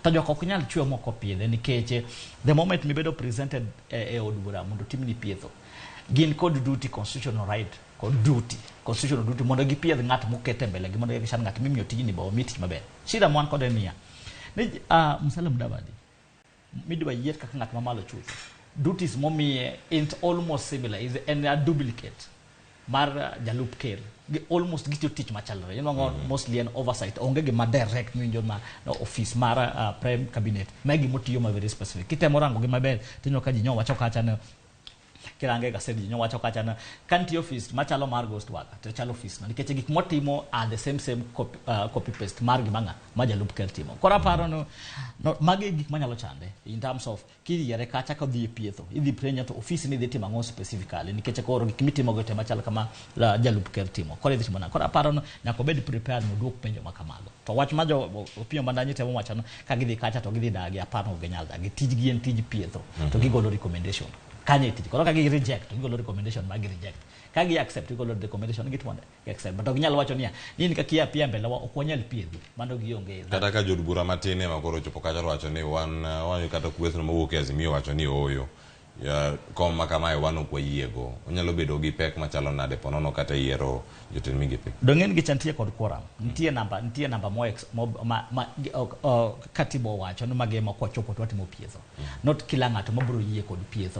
to joko ok nyal chwe moko piedhe nikech the moment mibedo presented e od bura mondo timni pietho gin kod duty constitutional right kod duty constitutional duty mondo gipiedh ng'at mokete mbele gi mondo gishan ng'at mimiyo tijni ba omiti maber shida mwan kod nia ni Musalia Mudavadi midwa yiet kaka ng'at mamalo chuth duties momiye is almost similar is a duplicate mar jalup ker almost gito tich machalre mostly an oversight onge gi ma direct winjo ma office mar prime cabinet magi motiyo ma very specific kitemo rango gi maber tinyo ka jinyo wacho kacha na kirange ga sedi jinyo wacho kacha na kanti office machalo mar ghost worker to chalo office na nikech gik motimo are the same copy paste mar gi manga ma jalup ker timo kora paro no magi gik manyalo chande in terms of kiriere kacha ka dhi pietho idhi prenya to office ni dhi timo ngo specifically nikech koro gik mitimo gote machalo kama jalup ker timo kora dhi timo na kora paro no nyako bed prepared mo duok penjo makamalo to wach ma jo opio mandanyi temo wachano ka gidhi kacha to gidhi dagi apano genyal dagi tijgi en tij pietho to gigolo recommendation kanye tij koro ka gi reject gigolo recommendation ma gi reject ka gi accept gigolo recommendation gitwonde accept but ginyal wacho niya nini ka kia pia mbele wa okwanyal piedho mando gionge kata ka jod bura matine makoro chopo kacha wacho ni wan kata kwethno mawuok e Azimio wacho ni oyo ya koma kama wano kwa yiego onyalo bedo gi pek machalo nade ponono kata yiero jotend migepe dongen gi chantie kod quorum nitie namba katibo wacho no magemo kwa chopo to atimo pietho not kila ng'ato mabro yie kod pietho